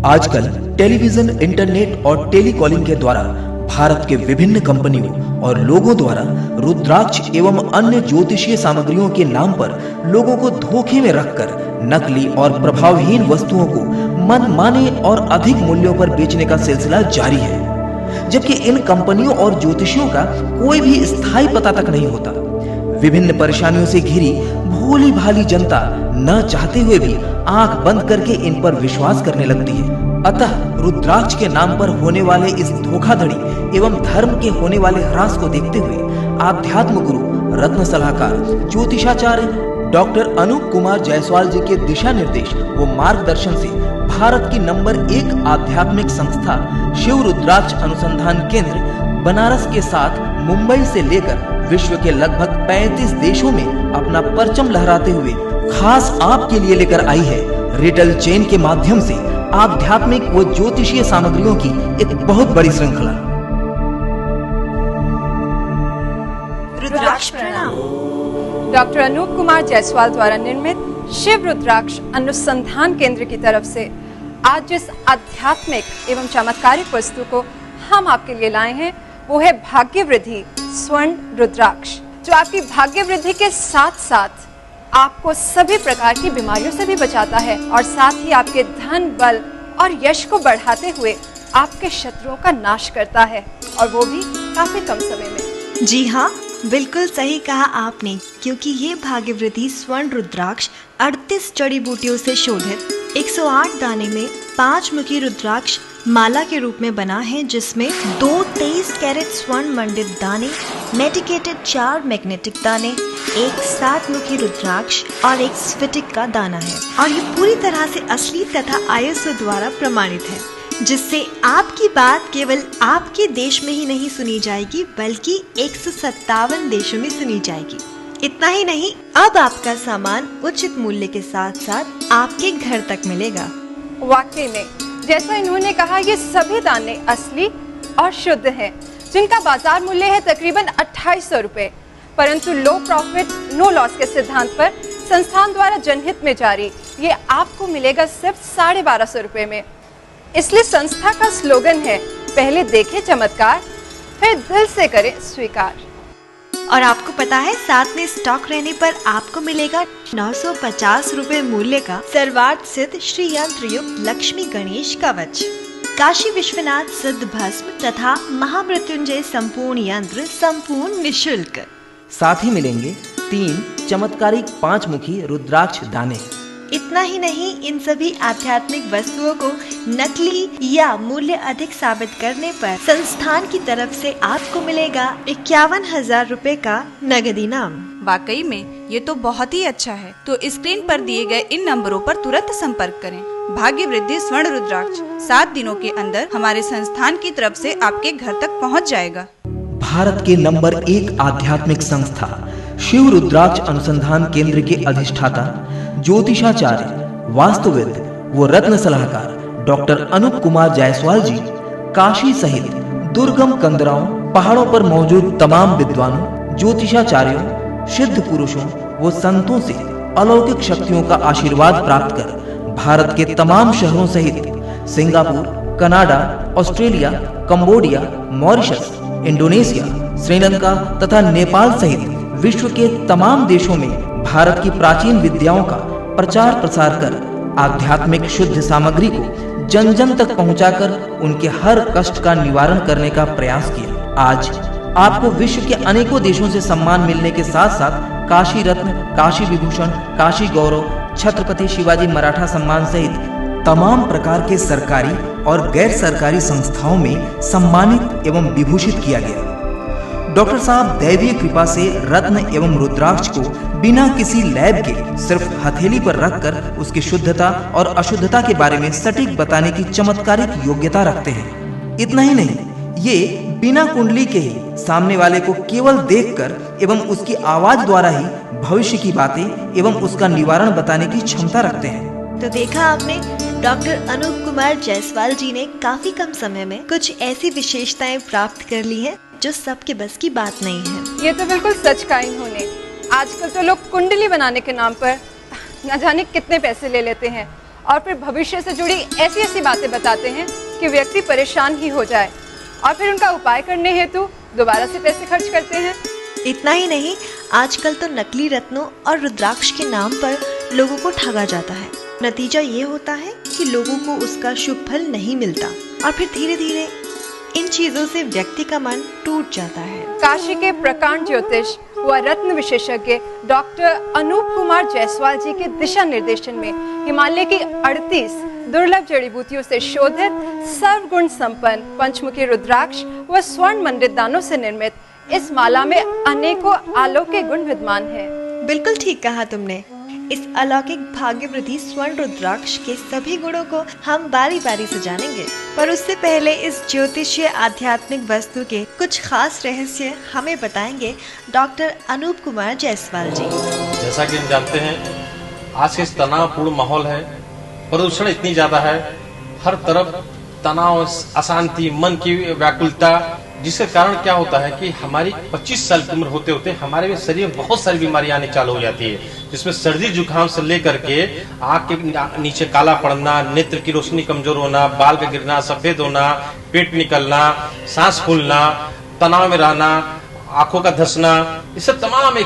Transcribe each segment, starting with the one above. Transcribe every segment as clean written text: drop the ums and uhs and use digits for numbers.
आजकल television, internet और telecalling के द्वारा भारत के विभिन्न कंपनियों और लोगों द्वारा रुद्राक्ष एवं अन्य ज्योतिषीय सामग्रियों के नाम पर लोगों को धोखे में रखकर नकली और प्रभावहीन वस्तुओं को मनमाने और अधिक मूल्यों पर बेचने का सिलसिला जारी है, जबकि इन कंपनियों और ज्योतिषियों का कोई भी स्थायी पता तक नहीं होता। विभिन्न परेशानियों से घिरी भोली भाली जनता न चाहते हुए भी आंख बंद करके इन पर विश्वास करने लगती है। अतः रुद्राक्ष के नाम पर होने वाले इस धोखाधड़ी एवं धर्म के होने वाले ह्रास को देखते हुए आध्यात्म गुरु, रत्न सलाहकार, ज्योतिषाचार्य डॉक्टर अनूप कुमार जायसवाल जी के दिशा निर्देश व मार्गदर्शन से भारत की नंबर 1 आध्यात्मिक संस्था शिव रुद्राक्ष अनुसंधान केंद्र बनारस के साथ मुंबई से लेकर विश्व के लगभग 35 देशों में अपना परचम लहराते हुए खास आपके लिए लेकर आई है रिटेल चेन के माध्यम से आध्यात्मिक व ज्योतिषीय सामग्रियों की एक बहुत बड़ी श्रृंखला। रुद्राक्ष प्रणाम। डॉक्टर अनूप कुमार जायसवाल द्वारा निर्मित शिव रुद्राक्ष अनुसंधान केंद्र की तरफ से आज जिस आध्यात्मिक एवं चमत्कारिक वस्तु को हम आपके लिए लाए हैं वो है भाग्य वृद्धि स्वर्ण रुद्राक्ष, जो आपकी भाग्य वृद्धि के साथ साथ आपको सभी प्रकार की बीमारियों से भी बचाता है और साथ ही आपके धन, बल और यश को बढ़ाते हुए आपके शत्रुओं का नाश करता है, और वो भी काफी कम समय में। जी हाँ, बिल्कुल सही कहा आपने, क्योंकि ये भाग्य वृद्धि स्वर्ण रुद्राक्ष 38 जड़ी बूटियों से शोधित 108 दाने में 5 मुखी रुद्राक्ष माला के रूप में बना है, जिसमें 2 23 कैरेट स्वर्ण मंडित दाने, मेडिकेटेड 4 मैग्नेटिक दाने, एक 7 मुखी रुद्राक्ष और एक स्फटिक का दाना है, और ये पूरी तरह से असली तथा ISO द्वारा प्रमाणित है, जिससे आपकी बात केवल आपके देश में ही नहीं सुनी जाएगी बल्कि 157 देशों में सुनी जाएगी। इतना ही नहीं, अब आपका सामान उचित मूल्य के साथ साथ आपके घर तक मिलेगा। वाकई में जैसा इन्होंने कहा, ये सभी दाने असली और शुद्ध हैं, जिनका बाजार मूल्य है तकरीबन 2800 रुपए, परंतु लो प्रॉफिट नो लॉस के सिद्धांत पर संस्थान द्वारा जनहित में जारी ये आपको मिलेगा सिर्फ 1250 रुपए में। इसलिए संस्था का स्लोगन है, पहले देखे चमत्कार फिर दिल से करे स्वीकार। और आपको पता है, साथ में स्टॉक रहने पर आपको मिलेगा 950 रुपए मूल्य का सर्वार्थ सिद्ध श्री यंत्र युक्त लक्ष्मी गणेश कवच, काशी विश्वनाथ सिद्ध भस्म तथा महामृत्युंजय संपूर्ण यंत्र संपूर्ण निशुल्क। साथ ही मिलेंगे 3 चमत्कारिक 5 मुखी रुद्राक्ष दाने। इतना ही नहीं, इन सभी आध्यात्मिक वस्तुओं को नकली या मूल्य अधिक साबित करने पर संस्थान की तरफ से आपको मिलेगा 51,000 रुपए का नगद इनाम। वाकई में ये तो बहुत ही अच्छा है। तो स्क्रीन पर दिए गए इन नंबरों पर तुरंत संपर्क करें। भाग्य वृद्धि स्वर्ण रुद्राक्ष 7 दिनों के अंदर हमारे संस्थान की तरफ से आपके घर तक पहुंच जाएगा। भारत के नंबर 1 आध्यात्मिक संस्था शिव रुद्राक्ष अनुसंधान केंद्र के अधिष्ठाता, ज्योतिषाचार्य, वास्तुविद वो रत्न सलाहकार डॉक्टर अनूप कुमार जायसवाल जी काशी सहित दुर्गम कंदराओं, पहाड़ों पर मौजूद तमाम विद्वानों, ज्योतिषाचार्यों, सिद्ध पुरुषों वो संतों से अलौकिक शक्तियों का आशीर्वाद प्राप्त कर भारत के तमाम शहरों सहित Singapore, Canada, Australia, Cambodia, Mauritius, Indonesia, Sri Lanka तथा नेपाल सहित विश्व के तमाम देशों में भारत की प्राचीन विद्याओं का प्रचार प्रसार कर आध्यात्मिक शुद्ध सामग्री को जन जन तक पहुंचाकर उनके हर कष्ट का निवारण करने का प्रयास किया। आज आपको विश्व के अनेकों देशों से सम्मान मिलने के साथ साथ काशी रत्न, काशी विभूषण, काशी गौरव, छत्रपति शिवाजी मराठा सम्मान सहित तमाम प्रकार के सरकारी और गैर सरकारी संस्थाओं में सम्मानित एवं विभूषित किया गया। डॉक्टर साहब दैवीय कृपा से रत्न एवं रुद्राक्ष को बिना किसी लैब के सिर्फ हथेली पर रखकर उसकी शुद्धता और अशुद्धता के बारे में सटीक बताने की चमत्कारिक योग्यता रखते हैं। इतना ही नहीं, ये बिना कुंडली के ही सामने वाले को केवल देखकर एवं उसकी आवाज द्वारा ही भविष्य की बातें एवं उसका निवारण बताने की क्षमता रखते हैं। तो देखा आपने, डॉक्टर अनूप कुमार जायसवाल जी ने काफी कम समय में कुछ ऐसी विशेषताएं प्राप्त कर ली हैं जो सबके बस की बात नहीं है। ये तो बिल्कुल सच कहा इन्होंने। आजकल तो लोग कुंडली बनाने के नाम पर न जाने कितने पैसे ले लेते हैं और फिर भविष्य से जुड़ी ऐसी ऐसी बातें बताते हैं कि व्यक्ति परेशान ही हो जाए, और फिर उनका उपाय करने हेतु दोबारा से पैसे खर्च करते हैं। इतना ही नहीं, आजकल तो नकली रत्नों और रुद्राक्ष के नाम पर लोगों को ठगा जाता है। नतीजा ये होता है कि लोगों को उसका शुभ फल नहीं मिलता और फिर धीरे धीरे इन चीजों से व्यक्ति का मन टूट जाता है। काशी के प्रकांड ज्योतिष व रत्न विशेषज्ञ डॉक्टर अनूप कुमार जायसवाल जी के दिशा निर्देशन में हिमालय की 38 दुर्लभ जड़ी बूटियों से शोधित सर्वगुण संपन्न पंचमुखी रुद्राक्ष व स्वर्ण मंडित दानों से निर्मित इस माला में अनेकों अलौकिक गुण विद्यमान है। बिल्कुल ठीक कहा तुमने। इस अलौकिक भाग्य वृद्धि स्वर्ण रुद्राक्ष के सभी गुणों को हम बारी बारी से जानेंगे, पर उससे पहले इस ज्योतिषीय आध्यात्मिक वस्तु के कुछ खास रहस्य हमें बताएंगे डॉक्टर अनूप कुमार जायसवाल जी। जैसा कि हम जानते हैं, आज के इस तनावपूर्ण माहौल है, प्रदूषण इतनी ज्यादा है, हर तरफ तनाव, अशांति, मन की व्याकुलता, जिसके कारण क्या होता है कि हमारी 25 साल की उम्र होते होते हमारे शरीर में बहुत सारी बीमारियां आने चालू हो जाती है, जिसमें सर्दी जुकाम से लेकर के आँख के नीचे काला पड़ना, नेत्र की रोशनी कमजोर होना, बाल का गिरना, सफेद होना, पेट निकलना, सांस फूलना, तनाव में रहना, आंखों का धंसना, ये सब तमाम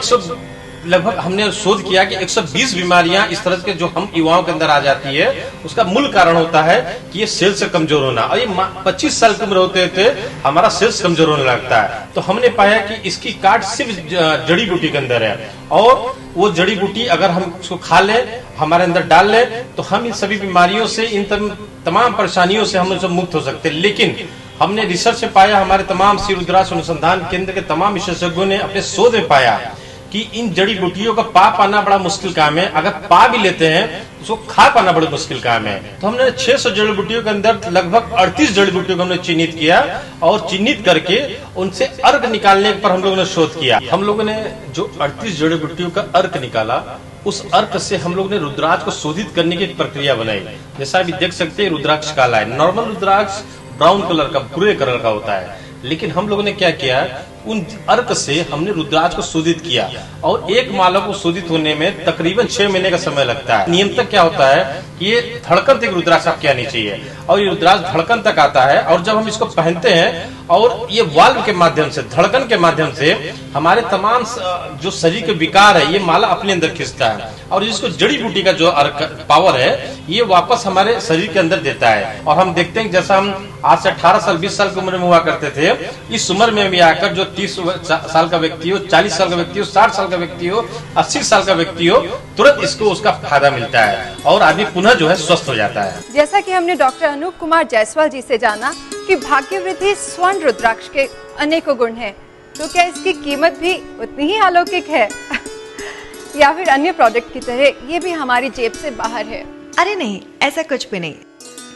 लगभग हमने शोध किया कि 120 बीमारियां इस तरह के जो हम युवाओं के अंदर आ जाती है, उसका मूल कारण होता है कि ये सेल्स कमजोर होना। और ये 25 साल की उम्र होते थे हमारा सेल्स कमजोर होने लगता है। तो हमने पाया कि इसकी काट सिर्फ जड़ी बूटी के अंदर है, और वो जड़ी बूटी अगर हम उसको खा लें, हमारे अंदर डाल लें, तो हम इन सभी बीमारियों से, इन तमाम परेशानियों से हम मुक्त हो सकते हैं। लेकिन हमने रिसर्च से पाया, हमारे तमाम श्री रुद्राक्ष अनुसंधान केंद्र के तमाम विशेषज्ञों ने अपने शोध में पाया कि इन जड़ी बूटियों का पा पाना बड़ा मुश्किल काम है। अगर पा भी लेते हैं तो उसको खा पाना बड़ा मुश्किल काम है। तो हमने 600 जड़ी बूटियों के अंदर लगभग 38 जड़ी बूटियों को हमने चिन्हित किया, और चिन्हित करके उनसे अर्क निकालने पर हम लोगों ने शोध किया। हम लोगों ने जो 38 जड़ी बूटियों का अर्क निकाला, उस अर्क से हम लोग ने रुद्राक्ष को शोधित करने की एक प्रक्रिया बनाई। जैसा अभी देख सकते हैं, रुद्राक्ष काला है। नॉर्मल रुद्राक्ष ब्राउन कलर का, भूरे कलर का होता है, लेकिन हम लोगों ने क्या किया, उन अर्क से हमने रुद्राक्ष को शोधित किया, और एक माला को शोधित होने में तकरीबन 6 महीने का समय लगता है। नियम तक क्या होता है कि ये धड़कन तक रुद्राक्ष आपके आनी चाहिए, और ये रुद्राक्ष धड़कन तक आता है, और जब हम इसको पहनते हैं और ये वाल्व के माध्यम से, धड़कन के माध्यम से हमारे तमाम जो शरीर के विकार है, ये माला अपने अंदर खींचता है, और इसको जड़ी बूटी का जो अर्क पावर है, ये वापस हमारे शरीर के अंदर देता है। और हम देखते हैं जैसा हम आज से 18 साल 20 साल की उम्र में हुआ करते थे, इस उम्र में भी आकर जो 30 साल का व्यक्ति हो, 40 साल का व्यक्ति हो, 60 साल का व्यक्ति हो, 80 साल का व्यक्ति हो, तुरंत इसको उसका फायदा मिलता है, और आदमी पुनः जो है स्वस्थ हो जाता है। जैसा कि हमने डॉक्टर अनूप कुमार जायसवाल जी से जाना कि भाग्यवृद्धि स्वर्ण रुद्राक्ष के अनेकों गुण हैं, तो क्या इसकी कीमत भी उतनी ही अलौकिक है या फिर अन्य प्रोडक्ट की तरह ये भी हमारी जेब से बाहर है? अरे नहीं, ऐसा कुछ भी नहीं।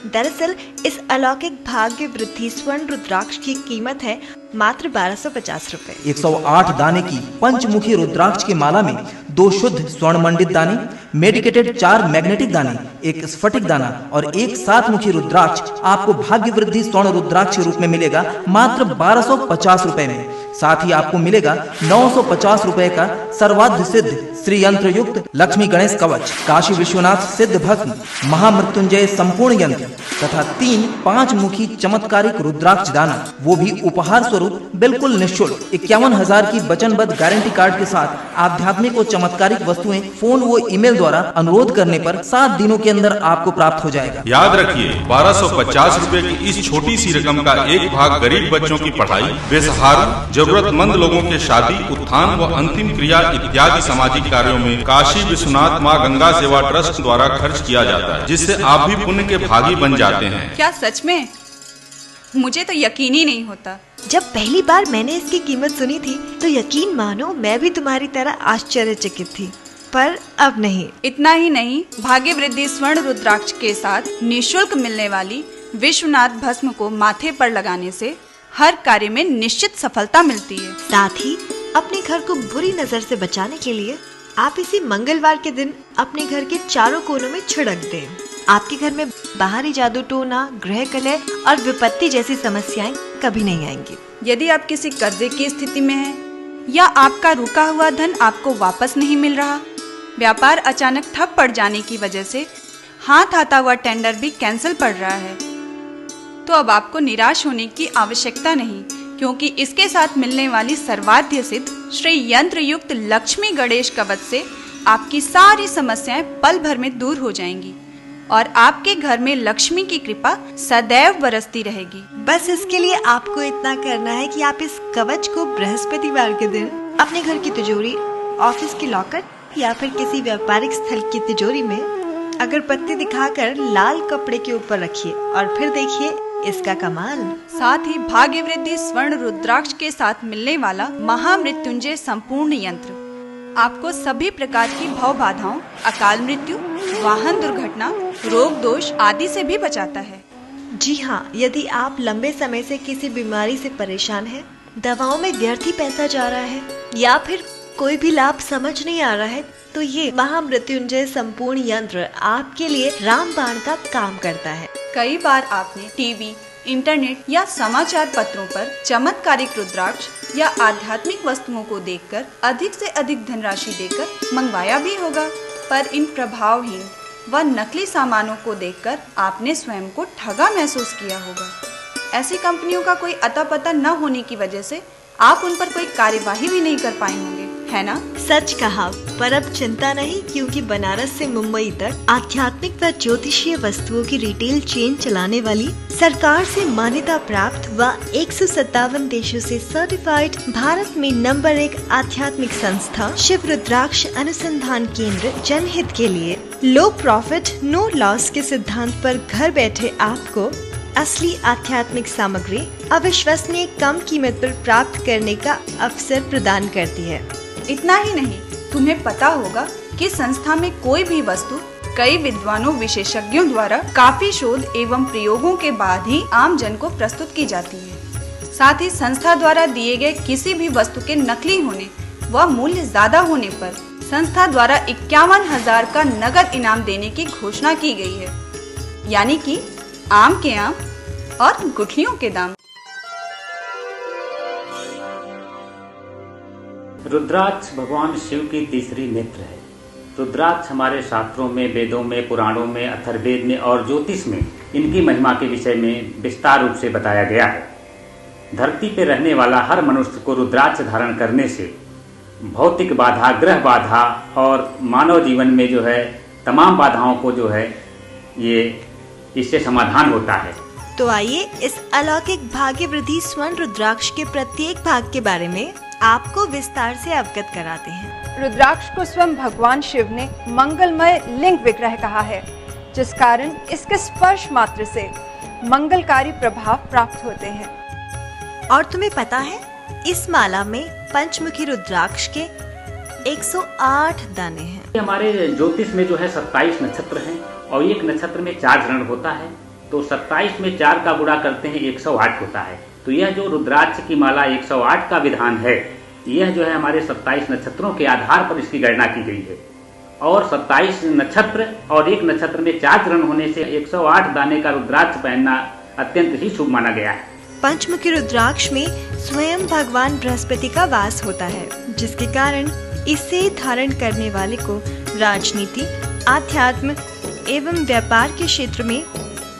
दरअसल इस अलौकिक भाग्य वृद्धि स्वर्ण रुद्राक्ष की कीमत है मात्र 1250 रुपए। 108 दाने की पंचमुखी रुद्राक्ष की माला में 2 शुद्ध स्वर्ण मंडित दाने, मेडिकेटेड 4 मैग्नेटिक दाने, 1 स्फटिक दाना और 1 7 मुखी रुद्राक्ष आपको भाग्य वृद्धि स्वर्ण रुद्राक्ष के रूप में मिलेगा मात्र 1250 रुपए में। साथ ही आपको मिलेगा 950 रुपए का सर्वाद्ध सिद्ध श्री यंत्र युक्त लक्ष्मी गणेश कवच, काशी विश्वनाथ सिद्ध भस्म, महामृत्युंजय संपूर्ण यंत्र तथा 3 5 मुखी चमत्कारिक रुद्राक्ष दाना, वो भी उपहार स्वरूप बिल्कुल निःशुल्क। 51,000 की वचनबद्ध गारंटी कार्ड के साथ आध्यात्मिक और चमत्कारिक वस्तुएं फोन व ईमेल द्वारा अनुरोध करने पर 7 दिनों के अंदर आपको प्राप्त हो जाएगा। याद रखिए, 1250 रुपए की इस छोटी सी रकम का एक भाग गरीब बच्चों की पढ़ाई, बेसहारा जरूरतमंद लोगों के शादी, उत्थान व अंतिम क्रिया इत्यादि सामाजिक कार्यों में काशी विश्वनाथ माँ गंगा सेवा ट्रस्ट द्वारा खर्च किया जाता है, जिससे आप भी पुण्य के भागी बन जाते हैं। क्या सच में? मुझे तो यकीन ही नहीं होता। जब पहली बार मैंने इसकी कीमत सुनी थी तो यकीन मानो मैं भी तुम्हारी तरह आश्चर्यचकित थी, पर अब नहीं। इतना ही नहीं, भाग्य वृद्धि स्वर्ण रुद्राक्ष के साथ निःशुल्क मिलने वाली विश्वनाथ भस्म को माथे पर लगाने से हर कार्य में निश्चित सफलता मिलती है। साथ ही अपने घर को बुरी नजर से बचाने के लिए आप इसी मंगलवार के दिन अपने घर के चारों कोनों में छिड़क दें। आपके घर में बाहरी जादू टोना, ग्रह कलह और विपत्ति जैसी समस्याएं कभी नहीं आएंगी। यदि आप किसी कर्जे की स्थिति में हैं या आपका रुका हुआ धन आपको वापस नहीं मिल रहा, व्यापार अचानक ठप पड़ जाने की वजह से हाथ आता हुआ टेंडर भी कैंसिल पड़ रहा है। तो अब आपको निराश होने की आवश्यकता नहीं, क्योंकि इसके साथ मिलने वाली सर्वाध्य सिद्ध श्री यंत्र युक्त लक्ष्मी गणेश कवच से आपकी सारी समस्याएं पल भर में दूर हो जाएंगी और आपके घर में लक्ष्मी की कृपा सदैव बरसती रहेगी। बस इसके लिए आपको इतना करना है कि आप इस कवच को बृहस्पतिवार के दिन अपने घर की तिजोरी, ऑफिस की लॉकर या फिर किसी व्यापारिक स्थल की तिजोरी में अगरबत्ती दिखाकर लाल कपड़े के ऊपर रखिए और फिर देखिए इसका कमाल। साथ ही भाग्य वृद्धि स्वर्ण रुद्राक्ष के साथ मिलने वाला महामृत्युंजय संपूर्ण यंत्र आपको सभी प्रकार की भव बाधाओं, अकाल मृत्यु, वाहन दुर्घटना, रोग दोष आदि से भी बचाता है। जी हाँ, यदि आप लंबे समय से किसी बीमारी से परेशान हैं, दवाओं में व्यर्थ ही पैसा जा रहा है या फिर कोई भी लाभ समझ नहीं आ रहा है, तो ये महामृत्युंजय संपूर्ण यंत्र आपके लिए रामबाण का काम करता है। कई बार आपने टीवी, इंटरनेट या समाचार पत्रों पर चमत्कारिक रुद्राक्ष या आध्यात्मिक वस्तुओं को देखकर अधिक से अधिक धनराशि देकर मंगवाया भी होगा, पर इन प्रभावहीन व नकली सामानों को देखकर आपने स्वयं को ठगा महसूस किया होगा। ऐसी कंपनियों का कोई अता पता न होने की वजह से आप उन पर कोई कार्यवाही भी नहीं कर पाए होंगे, है ना? सच कहा। पर अब चिंता नहीं, क्योंकि बनारस से मुंबई तक आध्यात्मिक व ज्योतिषीय वस्तुओं की रिटेल चेन चलाने वाली सरकार से मान्यता प्राप्त व 157 देशों से सर्टिफाइड भारत में नंबर 1 आध्यात्मिक संस्था शिव रुद्राक्ष अनुसंधान केंद्र जनहित के लिए लो प्रॉफिट नो लॉस के सिद्धांत पर घर बैठे आपको असली आध्यात्मिक सामग्री अविश्वसनीय कम कीमत पर प्राप्त करने का अवसर प्रदान करती है। इतना ही नहीं, तुम्हें पता होगा कि संस्था में कोई भी वस्तु कई विद्वानों विशेषज्ञों द्वारा काफी शोध एवं प्रयोगों के बाद ही आम जन को प्रस्तुत की जाती है। साथ ही संस्था द्वारा दिए गए किसी भी वस्तु के नकली होने व मूल्य ज्यादा होने पर संस्था द्वारा 51,000 का नगद इनाम देने की घोषणा की गई है, यानी कि आम के आम और गुठलियों के दाम। रुद्राक्ष भगवान शिव की तीसरी नेत्र है। रुद्राक्ष हमारे शास्त्रों में, वेदों में, पुराणों में, अथर्ववेद में और ज्योतिष में इनकी महिमा के विषय में विस्तार रूप से बताया गया है। धरती पर रहने वाला हर मनुष्य को रुद्राक्ष धारण करने से भौतिक बाधा, ग्रह बाधा और मानव जीवन में जो है तमाम बाधाओं को जो है ये इससे समाधान होता है। तो आइए इस अलौकिक भाग्य वृद्धि स्वर्ण रुद्राक्ष के प्रत्येक भाग के बारे में आपको विस्तार से अवगत कराते हैं। रुद्राक्ष को स्वयं भगवान शिव ने मंगलमय लिंग विग्रह कहा है, जिस कारण इसके स्पर्श मात्र से मंगलकारी प्रभाव प्राप्त होते हैं। और तुम्हें पता है, इस माला में पंचमुखी रुद्राक्ष के 108 दाने हैं। हमारे ज्योतिष में जो है 27 नक्षत्र हैं और एक नक्षत्र में 4 ग्रहण होता है, तो 27 में 4 का गुणा करते हैं 108 होता है। तो यह जो रुद्राक्ष की माला 108 का विधान है, यह जो है हमारे 27 नक्षत्रों के आधार पर इसकी गणना की गई है। और 27 नक्षत्र और एक नक्षत्र में 4 ग्रहण होने से 108 दाने का रुद्राक्ष पहनना अत्यंत ही शुभ माना गया है। पंचमुखी रुद्राक्ष में स्वयं भगवान बृहस्पति का वास होता है, जिसके कारण इसे धारण करने वाले को राजनीति, आध्यात्म एवं व्यापार के क्षेत्र में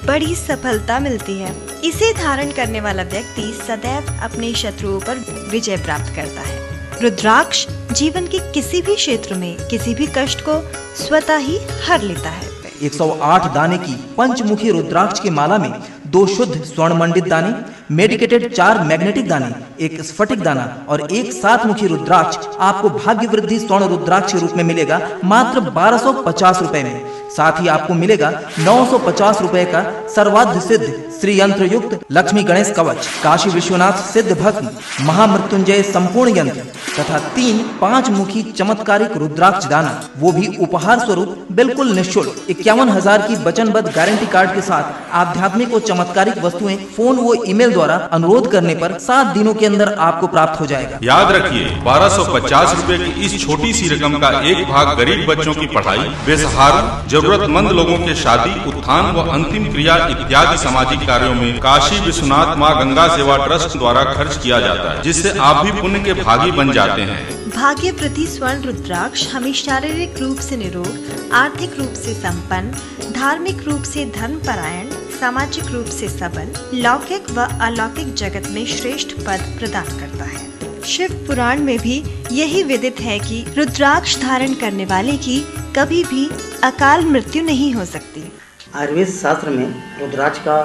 बड़ी सफलता मिलती है। इसे धारण करने वाला व्यक्ति सदैव अपने शत्रुओं पर विजय प्राप्त करता है। रुद्राक्ष जीवन के किसी भी क्षेत्र में किसी भी कष्ट को स्वतः ही हर लेता है। 108 दाने की पंचमुखी रुद्राक्ष की माला में 2 शुद्ध स्वर्ण मंडित दाने, मेडिकेटेड 4 मैग्नेटिक दाने, 1 स्फटिक दाना और 1 7 मुखी रुद्राक्ष आपको भाग्य वृद्धि स्वर्ण रुद्राक्ष के रूप में मिलेगा मात्र 1250 रुपए में। साथ ही आपको मिलेगा 950 रुपए का सर्वाद्य सिद्ध श्री यंत्र युक्त लक्ष्मी गणेश कवच, काशी विश्वनाथ सिद्ध भस्म, महामृत्युंजय संपूर्ण यंत्र तथा 3 5 मुखी चमत्कारिक रुद्राक्ष दाना, वो भी उपहार स्वरूप बिल्कुल निःशुल्क। 51,000 की वचनबद्ध गारंटी कार्ड के साथ आध्यात्मिक और चमत्कारिक वस्तुएं फोन व ईमेल द्वारा अनुरोध करने पर 7 दिनों के अंदर आपको प्राप्त हो जाएगा। याद रखिए, 1250 रुपए की इस छोटी सी रकम का एक भाग गरीब बच्चों की पढ़ाई, बेसहारा जरूरतमंद लोगों के शादी, उत्थान व अंतिम क्रिया इत्यादि सामाजिक कार्यों में काशी विश्वनाथ माँ गंगा सेवा ट्रस्ट द्वारा खर्च किया जाता है, जिससे आप भी पुण्य के भागी बन जाते हैं। भाग्यवृद्धि स्वर्ण रुद्राक्ष हमें शारीरिक रूप से निरोग, आर्थिक रूप से संपन्न, धार्मिक रूप से धर्मपरायण, सामाजिक रूप से सबल, लौकिक व अलौकिक जगत में श्रेष्ठ पद प्रदान करता है। शिव पुराण में भी यही विदित है कि रुद्राक्ष धारण करने वाले की कभी भी अकाल मृत्यु नहीं हो सकती। आयुर्वेद शास्त्र में रुद्राक्ष का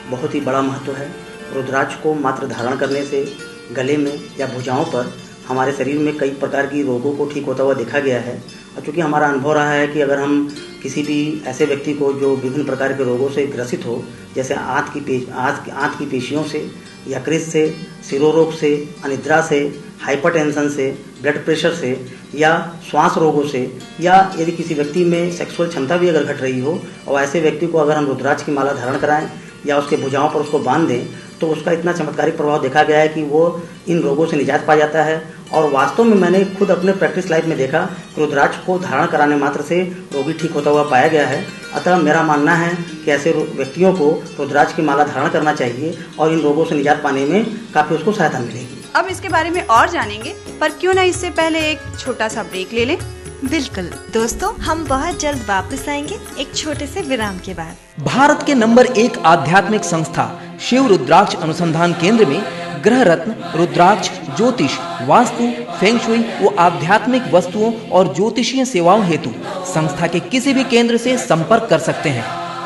बहुत ही बड़ा महत्व है। रुद्राक्ष को मात्र धारण करने से गले में या भुजाओं पर हमारे शरीर में कई प्रकार की रोगों को ठीक होता हुआ देखा गया है। और चूँकि हमारा अनुभव रहा है कि अगर हम किसी भी ऐसे व्यक्ति को जो विभिन्न प्रकार के रोगों से ग्रसित हो, जैसे आंत की पेशियों से, यकृत से, शिरोरोग से, अनिद्रा से, हाइपरटेंशन से, ब्लड प्रेशर से या श्वास रोगों से, या यदि किसी व्यक्ति में सेक्सुअल क्षमता भी अगर घट रही हो और ऐसे व्यक्ति को अगर हम रुद्राक्ष की माला धारण कराएं या उसके भुजाओं पर उसको बांध दें तो उसका इतना चमत्कारिक प्रभाव देखा गया है कि वो इन रोगों से निजात पा जाता है। और वास्तव में मैंने खुद अपने प्रैक्टिस लाइफ में देखा कि रुद्राक्ष को धारण कराने मात्र से रोगी ठीक होता हुआ पाया गया है। अतः मेरा मानना है कि ऐसे व्यक्तियों को रुद्राक्ष की माला धारण करना चाहिए और इन रोगों से निजात पाने में काफ़ी उसको सहायता मिलेगी। अब इसके बारे में और जानेंगे, पर क्यों ना इससे पहले एक छोटा सा ब्रेक ले लें। बिल्कुल दोस्तों, हम बहुत जल्द वापस आएंगे एक छोटे से विराम के बाद। भारत के नंबर 1 आध्यात्मिक संस्था शिव रुद्राक्ष अनुसंधान केंद्र में ग्रह रत्न, रुद्राक्ष, ज्योतिष, वास्तु, फेंग शुई व आध्यात्मिक वस्तुओं और ज्योतिषीय सेवाओं हेतु संस्था के किसी भी केंद्र से संपर्क कर सकते हैं।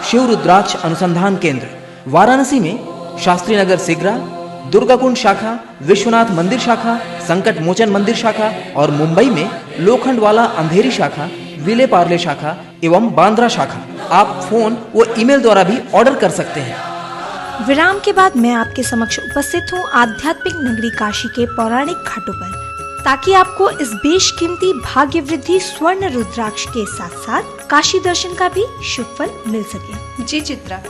शिव रुद्राक्ष अनुसंधान केंद्र वाराणसी में शास्त्री नगर सिगरा, दुर्गा कुंड शाखा, विश्वनाथ मंदिर शाखा, संकट मोचन मंदिर शाखा और मुंबई में लोखंडवाला अंधेरी शाखा, विले पार्ले शाखा एवं बांद्रा शाखा। आप फोन व ईमेल द्वारा भी ऑर्डर कर सकते हैं। विराम के बाद मैं आपके समक्ष उपस्थित हूँ आध्यात्मिक नगरी काशी के पौराणिक घाटों पर, ताकि आपको इस बेशकीमती भाग्य वृद्धि स्वर्ण रुद्राक्ष के साथ साथ काशी दर्शन का भी शुभ फल मिल सके। जी चित्रा,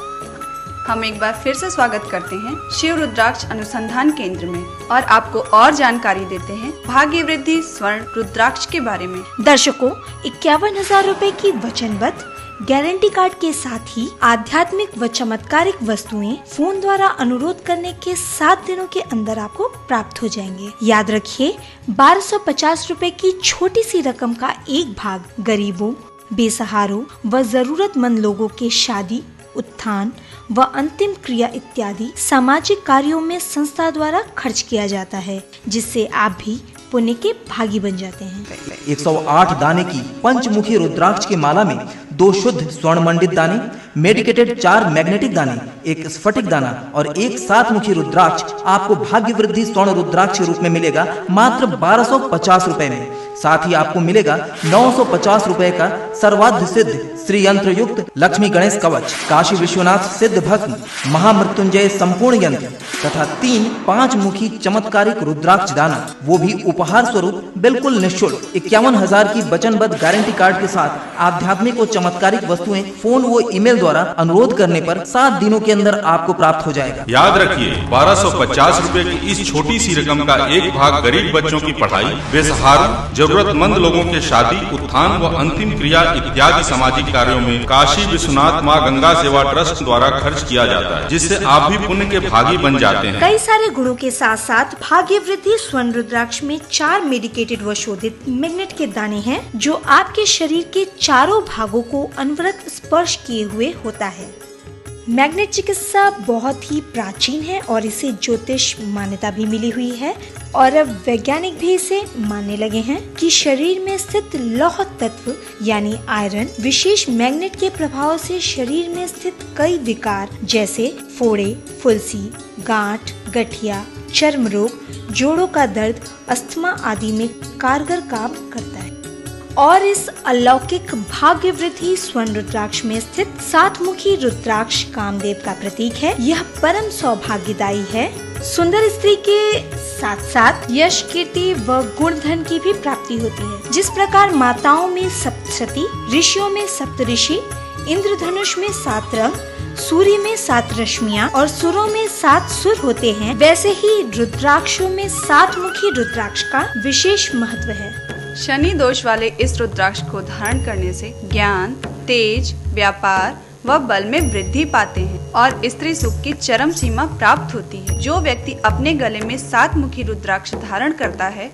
हम एक बार फिर से स्वागत करते हैं शिव रुद्राक्ष अनुसंधान केंद्र में और आपको और जानकारी देते हैं भाग्य वृद्धि स्वर्ण रुद्राक्ष के बारे में। दर्शकों, 51,000 रुपए की वचनबद्ध गारंटी कार्ड के साथ ही आध्यात्मिक व चमत्कारिक वस्तुएं फोन द्वारा अनुरोध करने के 7 दिनों के अंदर आपको प्राप्त हो जाएंगे। याद रखिए, 1250 रुपए की छोटी सी रकम का एक भाग गरीबों, बेसहारों व जरूरतमंद लोगों के शादी, उत्थान व अंतिम क्रिया इत्यादि सामाजिक कार्यों में संस्था द्वारा खर्च किया जाता है, जिससे आप भी पुण्य के भागी बन जाते हैं। 108 दाने की पंचमुखी रुद्राक्ष की माला में 2 शुद्ध स्वर्ण मंडित दाने, मेडिकेटेड 4 मैग्नेटिक दाने, 1 स्फटिक दाना और 1 7 मुखी रुद्राक्ष आपको भाग्य वृद्धि स्वर्ण रुद्राक्ष के रूप में मिलेगा मात्र 1250 रुपए में। साथ ही आपको मिलेगा 950 रुपए का सर्वाद्ध सिद्ध श्री यंत्र युक्त लक्ष्मी गणेश कवच, काशी विश्वनाथ सिद्ध भस्म, महामृत्युंजय संपूर्ण यंत्र तथा 3 5 मुखी चमत्कारिक रुद्राक्ष दाना, वो भी उपहार स्वरूप बिल्कुल निःशुल्क। 51,000 की वचनबद्ध गारंटी कार्ड के साथ आध्यात्मिक और चमत्कारिक वस्तुएं फोन व ईमेल द्वारा अनुरोध करने पर 7 दिनों के अंदर आपको प्राप्त हो जाएगा। याद रखिए, 1250 रुपए की इस छोटी सी रकम का एक भाग गरीब बच्चों की पढ़ाई, बेसहारों, जरूरतमंद लोगों के शादी, उत्थान व अंतिम क्रिया इत्यादि सामाजिक कार्यों में काशी विश्वनाथ माँ गंगा सेवा ट्रस्ट द्वारा खर्च किया जाता है, जिससे आप भी पुण्य के भागी बन जाते हैं। कई सारे गुणों के साथ साथ भाग्य वृद्धि स्वर्ण रुद्राक्ष में 4 मेडिकेटेड व शोधित मैग्नेट के दाने हैं, जो आपके शरीर के चारों भागों को अनवरत स्पर्श किए हुए होता है। मैग्नेट चिकित्सा बहुत ही प्राचीन है और इसे ज्योतिष मान्यता भी मिली हुई है और अब वैज्ञानिक भी इसे मानने लगे हैं कि शरीर में स्थित लौह तत्व यानी आयरन विशेष मैग्नेट के प्रभाव से शरीर में स्थित कई विकार जैसे फोड़े, फुंसी, गांठ, गठिया, चर्म रोग, जोड़ों का दर्द, अस्थमा आदि में कारगर काम करता है। और इस अलौकिक भाग्य वृद्धि स्वर्ण रुद्राक्ष में स्थित 7 मुखी रुद्राक्ष कामदेव का प्रतीक है। यह परम सौभाग्यदायी है। सुंदर स्त्री के साथ साथ यश, कीर्ति व गुण धन की भी प्राप्ति होती है। जिस प्रकार माताओं में सप्तशती, ऋषियों में सप्तऋषि, इंद्रधनुष में 7 रंग, सूर्य में 7 रश्मियां और सुरों में 7 सुर होते हैं, वैसे ही रुद्राक्षों में 7 मुखी रुद्राक्ष का विशेष महत्व है। शनि दोष वाले इस रुद्राक्ष को धारण करने से ज्ञान, तेज, व्यापार व बल में वृद्धि पाते हैं और स्त्री सुख की चरम सीमा प्राप्त होती है। जो व्यक्ति अपने गले में 7 मुखी रुद्राक्ष धारण करता है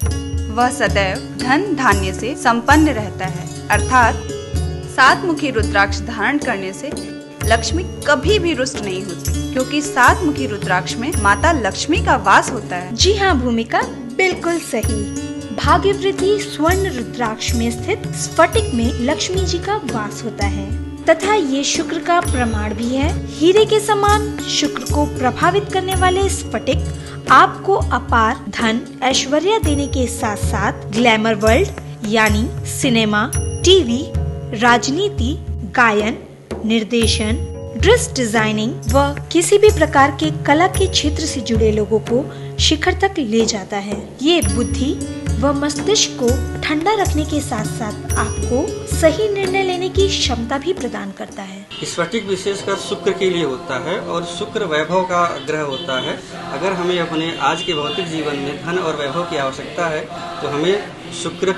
वह सदैव धन धान्य से संपन्न रहता है। अर्थात 7 मुखी रुद्राक्ष धारण करने से लक्ष्मी कभी भी रुष्ट नहीं होती, क्योंकि 7 मुखी रुद्राक्ष में माता लक्ष्मी का वास होता है। जी हाँ भूमिका, बिल्कुल सही। भाग्यवृद्धि स्वर्ण रुद्राक्ष में स्थित स्फटिक में लक्ष्मी जी का वास होता है तथा ये शुक्र का प्रमाण भी है। हीरे के समान शुक्र को प्रभावित करने वाले स्फटिक आपको अपार धन ऐश्वर्य देने के साथ साथ ग्लैमर वर्ल्ड यानी सिनेमा, टीवी, राजनीति, गायन, निर्देशन, ड्रेस डिजाइनिंग व किसी भी प्रकार के कला के क्षेत्र से जुड़े लोगों को शिखर तक ले जाता है। ये बुद्धि व मस्तिष्क को ठंडा रखने के साथ साथ आपको सही निर्णय लेने की क्षमता भी प्रदान करता है। स्फटिक विशेषकर शुक्र के लिए होता है और शुक्र वैभव का ग्रह होता है। अगर हमें अपने आज के भौतिक जीवन में धन और वैभव की आवश्यकता है तो हमें शुक्र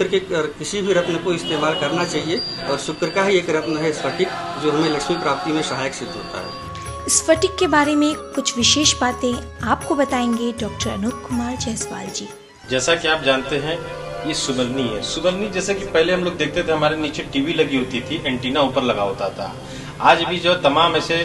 के किसी भी रत्न को इस्तेमाल करना चाहिए और शुक्र का ही एक रत्न है स्फटिक, जो हमें लक्ष्मी प्राप्ति में सहायक सिद्ध होता है। स्फटिक के बारे में कुछ विशेष बातें आपको बताएंगे डॉक्टर अनूप कुमार जायसवाल जी। जैसा कि आप जानते हैं ये सुगलनी है। सुगलनी जैसे कि पहले हम लोग देखते थे हमारे नीचे टीवी लगी होती थी, एंटीना ऊपर लगा होता था। आज भी जो तमाम ऐसे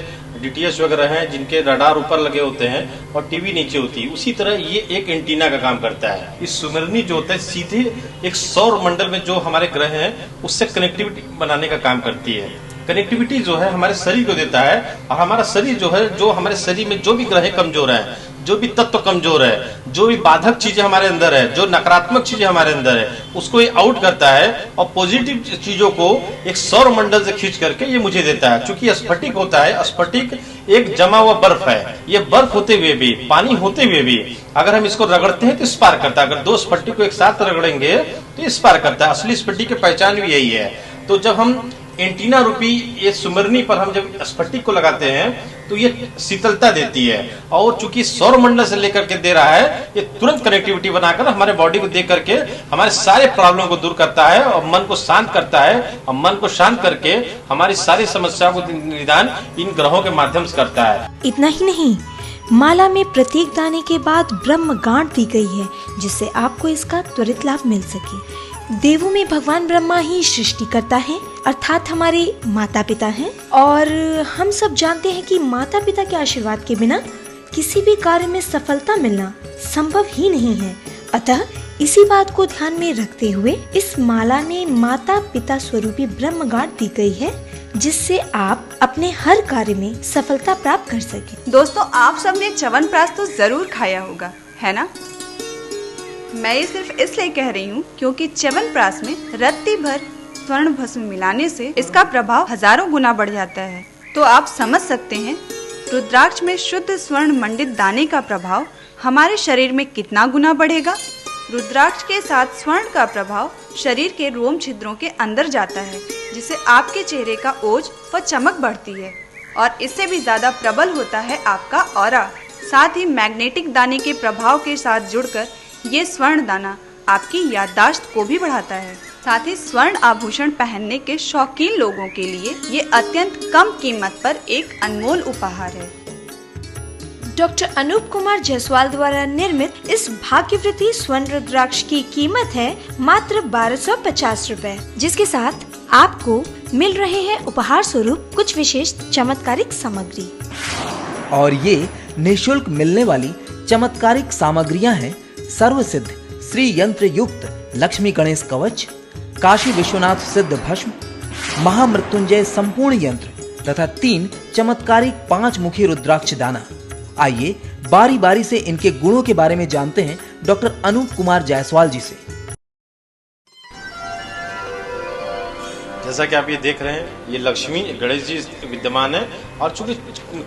डीटीएच वगैरह हैं जिनके रडार ऊपर लगे होते हैं और टीवी नीचे होती है, उसी तरह ये एक एंटीना का काम करता है। इस सुगलनी जो होता है सीधे एक सौर मंडल में जो हमारे ग्रह हैं उससे कनेक्टिविटी बनाने का काम करती है। कनेक्टिविटी जो है हमारे शरीर को देता है और हमारा शरीर जो है, जो हमारे शरीर में जो भी ग्रह कमजोर है, जो भी तत्व कमजोर है, जो भी बाधक चीजें हमारे अंदर है, जो नकारात्मक चीजें हमारे अंदर है, उसको ये आउट करता है और पॉजिटिव चीजों को एक सौर मंडल से खींच करके ये मुझे देता है। क्योंकि स्फटिक होता है, स्फटिक एक जमा हुआ बर्फ है। ये बर्फ होते हुए भी, पानी होते हुए भी अगर हम इसको रगड़ते हैं तो स्पार्क करता है। अगर 2 स्फटिक को एक साथ रगड़ेंगे तो स्पार्क करता है। असली स्फटिक की पहचान भी यही है। तो जब हम एंटीना रूपी ये सुमरनी पर हम जब स्फटिक को लगाते हैं तो ये शीतलता देती है और चूंकि सौर मंडल से लेकर के दे रहा है, ये तुरंत कनेक्टिविटी बनाकर हमारे बॉडी को दे करके हमारे सारे प्रॉब्लम को दूर करता है और मन को शांत करता है और मन को शांत करके हमारी सारी समस्याओं को निदान इन ग्रहों के माध्यम से करता है। इतना ही नहीं, माला में प्रत्येक दाने के बाद ब्रह्म गांठ दी गई है जिससे आपको इसका त्वरित लाभ मिल सके। देवों में भगवान ब्रह्मा ही सृष्टि करता है, अर्थात हमारे माता पिता हैं और हम सब जानते हैं कि माता पिता के आशीर्वाद के बिना किसी भी कार्य में सफलता मिलना संभव ही नहीं है। अतः इसी बात को ध्यान में रखते हुए इस माला में माता पिता स्वरूपी ब्रह्म गांठ दी गई है जिससे आप अपने हर कार्य में सफलता प्राप्त कर सके। दोस्तों, आप सबने च्यवनप्राश तो जरूर खाया होगा, है ना? मैं ये सिर्फ इसलिए कह रही हूँ क्योंकि च्यवनप्राश में रत्ती भर स्वर्ण भस्म मिलाने से इसका प्रभाव हजारों गुना बढ़ जाता है। तो आप समझ सकते हैं रुद्राक्ष में शुद्ध स्वर्ण मंडित दाने का प्रभाव हमारे शरीर में कितना गुना बढ़ेगा। रुद्राक्ष के साथ स्वर्ण का प्रभाव शरीर के रोम छिद्रों के अंदर जाता है, जिससे आपके चेहरे का ओज व चमक बढ़ती है और इससे भी ज्यादा प्रबल होता है आपका ऑरा। साथ ही मैग्नेटिक दाने के प्रभाव के साथ जुड़कर ये स्वर्ण दाना आपकी याददाश्त को भी बढ़ाता है। साथ ही स्वर्ण आभूषण पहनने के शौकीन लोगों के लिए ये अत्यंत कम कीमत पर एक अनमोल उपहार है। डॉक्टर अनूप कुमार जायसवाल द्वारा निर्मित इस भाग्यवृद्धि स्वर्ण रुद्राक्ष की कीमत है मात्र 1250 रुपए, जिसके साथ आपको मिल रहे हैं उपहार स्वरूप कुछ विशेष चमत्कारिक सामग्री। और ये निःशुल्क मिलने वाली चमत्कारिक सामग्रियां हैं सर्वसिद्ध श्री यंत्र युक्त लक्ष्मी गणेश कवच, काशी विश्वनाथ सिद्ध भस्म, महामृत्युंजय संपूर्ण यंत्र तथा 3 चमत्कारिक 5 मुखी रुद्राक्ष दाना। आइए बारी बारी से इनके गुणों के बारे में जानते हैं डॉक्टर अनूप कुमार जायसवाल जी से। जैसा कि आप ये देख रहे हैं, ये लक्ष्मी गणेश जी विद्यमान है और चूंकि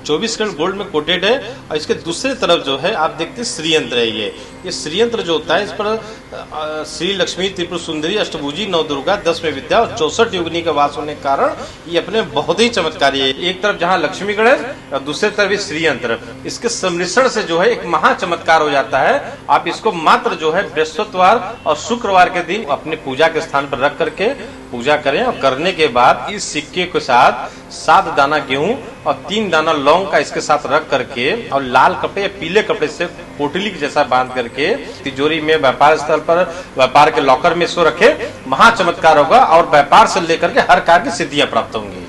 24 कैरेट गोल्ड में कोटेड है और इसके दूसरे तरफ जो है आप देखते हैं श्रीयंत्र है। ये श्रीयंत्र जो होता है इस पर श्री लक्ष्मी त्रिपुर सुंदरी अष्टभुजी नवदुर्गा 10 में विद्या और 64 योगिनी का वास होने के कारण ये अपने बहुत ही चमत्कारी है। एक तरफ जहाँ लक्ष्मी गणेश और दूसरे तरफ श्रीयंत्र, इसके सम्मिश्रण से जो है एक महा चमत्कार हो जाता है। आप इसको मात्र जो है बृहस्पतिवार और शुक्रवार के दिन अपने पूजा के स्थान पर रख करके पूजा करें और करने के बाद इस सिक्के के साथ 7 दाना गेहूं और 3 दाना लौंग का इसके साथ रख करके और लाल कपड़े या पीले कपड़े से पोटली के जैसा बांध करके तिजोरी में व्यापार स्थल पर व्यापार के लॉकर में इसको रखे, महा चमत्कार होगा और व्यापार से लेकर के हर कार्य की सिद्धियां प्राप्त होंगी।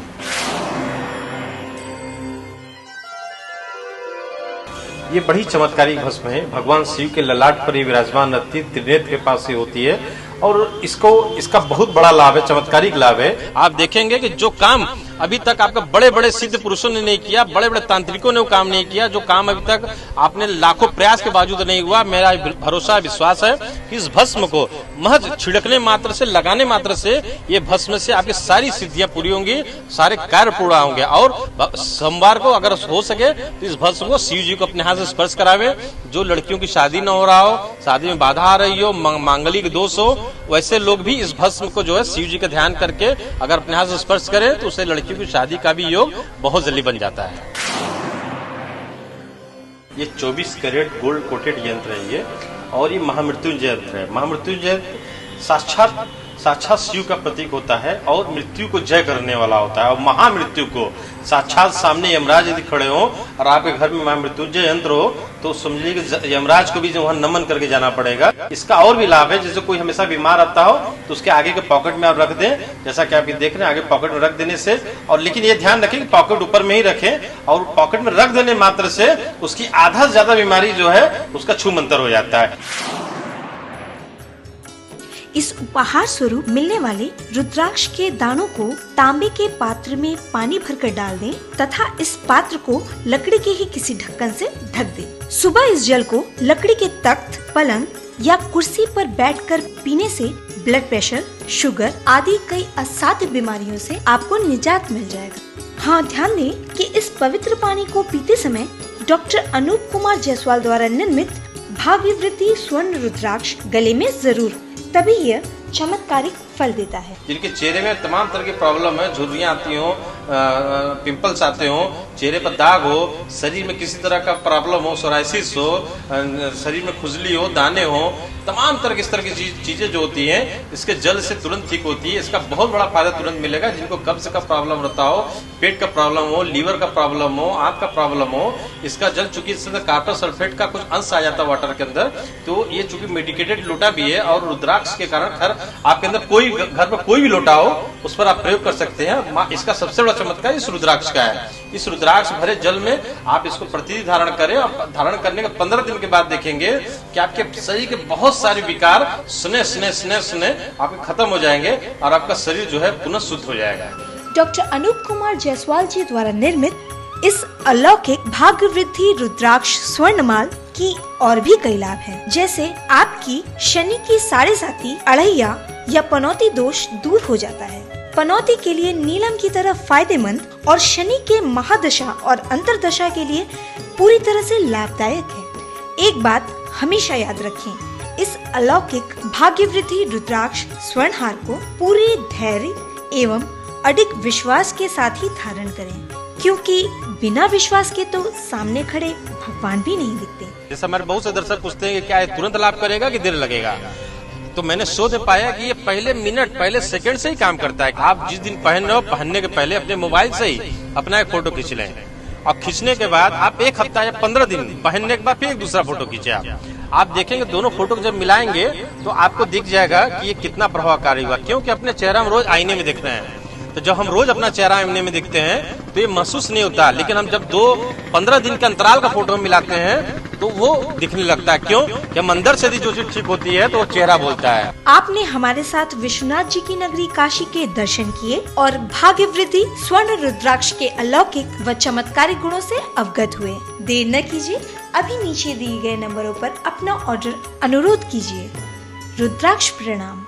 ये बड़ी चमत्कारी भस्म है, भगवान शिव के ललाट पर ही विराजमान रहती है, त्रिनेत्र के पास ही होती है और इसका बहुत बड़ा लाभ है, चमत्कारिक लाभ है। आप देखेंगे कि जो काम अभी तक आपका बड़े बड़े सिद्ध पुरुषों ने नहीं किया, बड़े बड़े तांत्रिकों ने वो काम नहीं किया, जो काम अभी तक आपने लाखों प्रयास के बावजूद नहीं हुआ, मेरा भरोसा विश्वास है कि इस भस्म को महज छिड़कने मात्र से, लगाने मात्र से ये भस्म से आपकी सारी सिद्धियां पूरी होंगी, सारे कार्य पूरा होंगे। और सोमवार को अगर हो सके तो इस भस्म को शिव जी को अपने हाथ से स्पर्श करावे। जो लड़कियों की शादी न हो रहा हो, शादी में बाधा आ रही हो, मांगलिक दोष हो, वैसे लोग भी इस भस्म को जो है शिव जी का ध्यान करके अगर अपने हाथ से स्पर्श करें तो उसे लड़कियों की शादी का भी योग बहुत जल्दी बन जाता है। ये 24 कैरेट गोल्ड कोटेड यंत्र है ये, और ये महामृत्युंजय यंत्र है। महामृत्युंजय साक्षात शिव का प्रतीक होता है और मृत्यु को जय करने वाला होता है। और महामृत्यु को साक्षात सामने यमराज यदि खड़े हो और आपके घर में महामृत्युंजय यंत्र हो तो समझिए कि यमराज को भी जो वहां नमन करके जाना पड़ेगा। इसका और भी लाभ है, जैसे कोई हमेशा बीमार रहता हो तो उसके आगे के पॉकेट में आप रख दें, जैसा कि आप देख रहे हैं, आगे पॉकेट में रख देने से, और लेकिन ये ध्यान रखें कि पॉकेट ऊपर में ही रखें और पॉकेट में रख देने मात्र से उसकी आधा से ज्यादा बीमारी जो है उसका छू मंतर हो जाता है। इस उपहार स्वरूप मिलने वाले रुद्राक्ष के दानों को तांबे के पात्र में पानी भरकर डाल दें तथा इस पात्र को लकड़ी के ही किसी ढक्कन से ढक दें। सुबह इस जल को लकड़ी के तख्त, पलंग या कुर्सी पर बैठकर पीने से ब्लड प्रेशर, शुगर आदि कई असाध्य बीमारियों से आपको निजात मिल जाएगा। हाँ, ध्यान दें कि इस पवित्र पानी को पीते समय डॉक्टर अनूप कुमार जायसवाल द्वारा निर्मित भाग्य वृद्धि स्वर्ण रुद्राक्ष गले में जरूर, तभी यह चमत्कारिक फल देता है। जिनके चेहरे में तमाम तरह की प्रॉब्लम है, झुर्रियां आती हो, पिंपल्स आते हो, चेहरे पर दाग हो, शरीर में किसी तरह का प्रॉब्लम हो, सोराइसिस हो, शरीर में खुजली हो, दाने हो, तमाम तरह की इस तरह की चीजें जो होती हैं इसके जल से तुरंत ठीक होती है। इसका बहुत बड़ा फायदा तुरंत मिलेगा। जिनको कब्ज का प्रॉब्लम रहता हो, पेट का प्रॉब्लम हो, लीवर का प्रॉब्लम हो, आंख का प्रॉब्लम हो, इसका जल चूंकि इसके अंदर कॉपर सल्फेट का कुछ अंश आ जाता है वाटर के अंदर, तो ये चूंकि मेडिकेटेड लोटा भी है और रुद्राक्ष के कारण आपके अंदर कोई घर पर कोई भी लोटा हो उस पर आप प्रयोग कर सकते हैं। इसका सबसे बड़ा चमत्कार इस रुद्राक्ष का है। इस रुद्राक्ष भरे जल में आप इसको प्रतिदिन धारण करें और धारण करने के 15 दिन के बाद देखेंगे कि आपके शरीर के बहुत सारे विकार सुने आपके खत्म हो जाएंगे और आपका शरीर जो है पुनः शुद्ध हो जाएगा। डॉक्टर अनूप कुमार जायसवाल जी द्वारा निर्मित इस अलौकिक भाग्य वृद्धि रुद्राक्ष स्वर्णमाल की और भी कई लाभ हैं, जैसे आपकी शनि की 7.5 अड़ैया या पनौती दोष दूर हो जाता है। पनौती के लिए नीलम की तरह फायदेमंद और शनि के महादशा और अंतरदशा के लिए पूरी तरह से लाभदायक है। एक बात हमेशा याद रखें, इस अलौकिक भाग्य वृद्धि रुद्राक्ष स्वर्णहार को पूरे धैर्य एवं अडिग विश्वास के साथ ही धारण करें, क्योंकि बिना विश्वास के तो सामने खड़े भगवान भी नहीं दिखते। जैसे हमारे बहुत से दर्शक पूछते हैं कि क्या ये तुरंत लाभ करेगा कि देर लगेगा, तो मैंने शोध पाया कि ये पहले मिनट, पहले सेकंड से ही काम करता है। आप जिस दिन पहन रहे हो, पहनने के पहले अपने मोबाइल से ही अपना एक फोटो खींच लें और खींचने के बाद आप 1 हफ्ता या 15 दिन पहनने के बाद फिर एक दूसरा फोटो खींचे। आप देखेंगे दोनों फोटो जब मिलाएंगे तो आपको दिख जाएगा कि ये कितना प्रभावकारी हुआ, क्योंकि अपने चेहरा हम रोज आईने में देखते हैं। तो जब हम रोज अपना चेहरा आईने में देखते हैं तो ये महसूस नहीं होता, लेकिन हम जब 2-15 दिन के अंतराल का फोटो मिलाते हैं तो वो दिखने लगता है। क्यों? कि हम अंदर से यदि जो चीज ठीक होती है तो वो चेहरा बोलता है। आपने हमारे साथ विश्वनाथ जी की नगरी काशी के दर्शन किए और भाग्य वृद्धि स्वर्ण रुद्राक्ष के अलौकिक व चमत्कारिक गुणों से अवगत हुए। देर न कीजिए, अभी नीचे दिए गए नंबरों पर अपना ऑर्डर अनुरोध कीजिए। रुद्राक्ष प्रणाम।